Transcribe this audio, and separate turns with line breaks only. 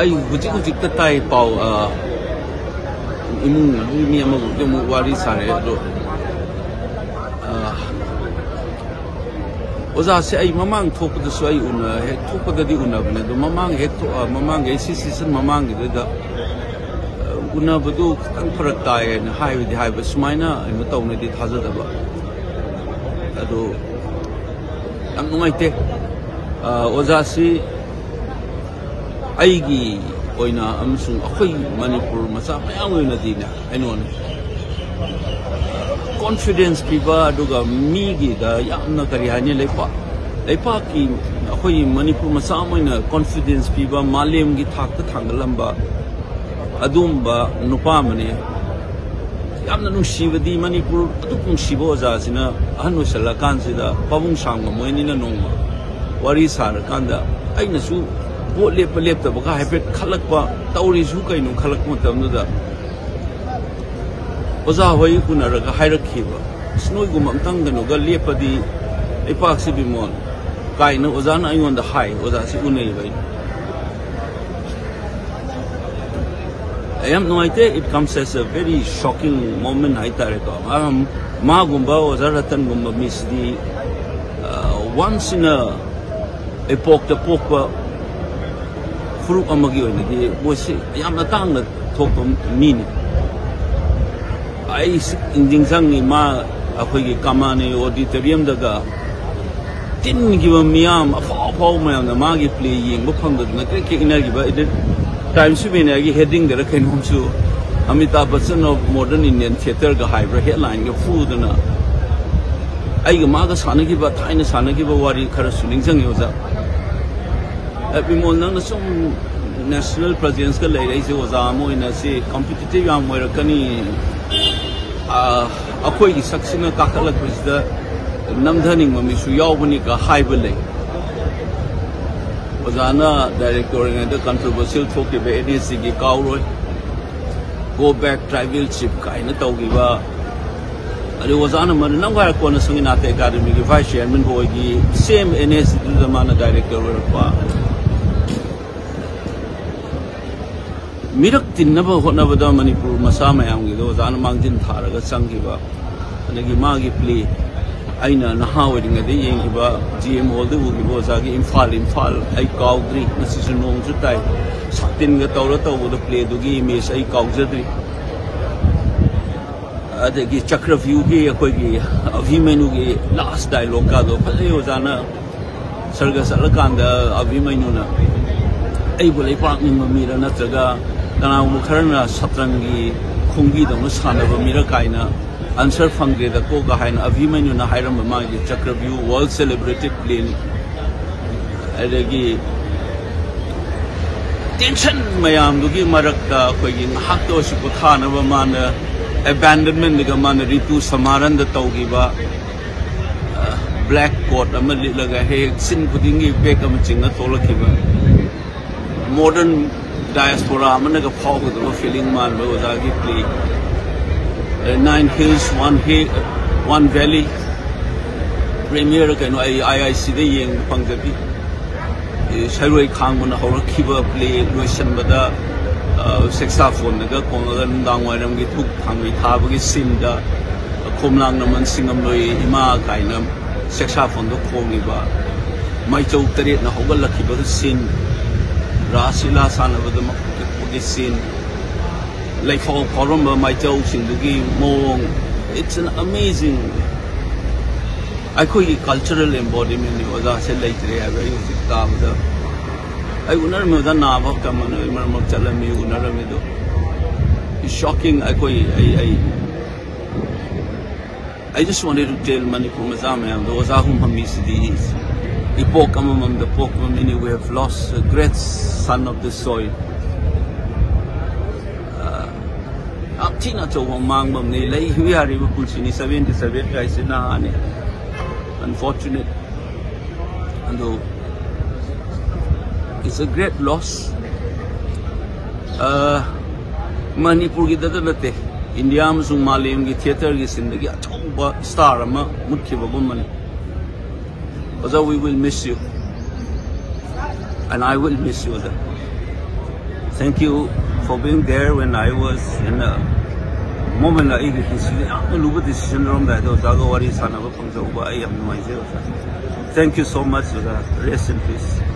ai hujik ta tai pau imung mi ama jo mu wari sare do oza se ai mamang thok da so ai una he thok da di una bane do mamang he to mamang ge season mamang ge da una badu tang farak tai na hai ba sumaina ima taw na di thaja da ba ado ang ngai te oza si ai gi oina amsung akhoi manipur macha mayang oina dina ainon confidence piba aduga mi gi da yamna kari hani leipa ki akhoi manipur macha moina confidence piba malem gi thak ta thangalamba adumba nupa mane yamna nungshibadi manipur atu nungsibo oza sina ahanu salakan sida pabung sangma moini na nongma wari sar kanda aina su bo lep ta baka haipet khalak pa tauri su kainu khalak mo tamda oza hoi kunara ga hairakhiba snoi gum amtang gano ga lepadi ipak si bimon kaina oza na aingon da hai oza si unei bai I am no idea. It comes as a very shocking moment. I tell you, ma gumba oza ratan gumba miss the once in a epoch the popa fruit amagi oina di bosi yam na tang na thok mini ai inding sang ni ma akhoi gi kamane auditorium daga tin gi ba miam afa mayam na ma gi play yeng ba phang da na ke ina gi ba it time su bene gi heading da rakhen hum su Amitabh Bachchan of modern Indian theater ga hybra headline ga fu da na ai ga ma ga sana gi ba thaina sana gi ba wari khara suning jang yo za abi mon nang na sum national presence ka lai rai se oza mo ina se competitive yam mo rakani akhoi gi saksina ka khala krisda namdhaning mami su yaw bani ka haiba lai ozana director ngai da controversial thok ke be ADC gi kauroi go back tribal chief kaina tawgi ba ari ozana man nangwa ko na sungina te academy gi vice chairman boy gi same NS da mana director wa mirak tinnaba hotnabada manipur masa mayam gi do zan mangjin tharaga changiba anagi magi play aina naha wedding ade yengiba GM hall de ugi bo zagi imphal ai kaudri nasisu nong chu tai satin ga tawra taw do play do gi image ai kaujadri adagi chakra view gi akoi gi avimenu gi last dialogue ka do phale ozana sarga salakanda avimenu na ai bolai pak ni mamira na jaga kana mukharna satrangi khungi dong sanaba mira kaina answer fangre da ko ga haina avimenu na hairam ma gi chakra view world celebrated plane adagi tension mayam dugi marakta koi gi hak to su ko thana ba mana abandonment ga mana ritu samaran da tawgi ba black coat ama laga he sin pudingi bek am chinga tolaki ba modern diaspora amana ga phau ga feeling man ba ozagi play 9 hills one valley premier ka no IIC de yeng pangjabi saroi khang bana hawra khiba play loisan bada saxophone ga konga ndang wairam gi thuk thangi thaba gi sinda khomlang naman singam loi ima kaina saxophone do khongi ba mai chau tare na hogal lakhiba sin Rasila sanabada makukit sin like for Koromba my jokes mong it's an amazing I call it cultural embodiment was I said later I very I would not know the Nava Kaman Marmochalami Unaramido. It's shocking I call I just wanted to tell Manipur Mazame and those Ahum Hamisidi Epoch among the Pokemon many we have lost a great son of the soil. Tina to Mang Mamni lay we are able to 77 guys in Nahane. Unfortunate. And though it's a great loss. Manipur Gidadate, India Malim theatre is in the star Mutkiba woman. Although we will miss you. And I will miss you. Thank you for being there when I was in a moment like this decision Thank you so much, Rest in peace.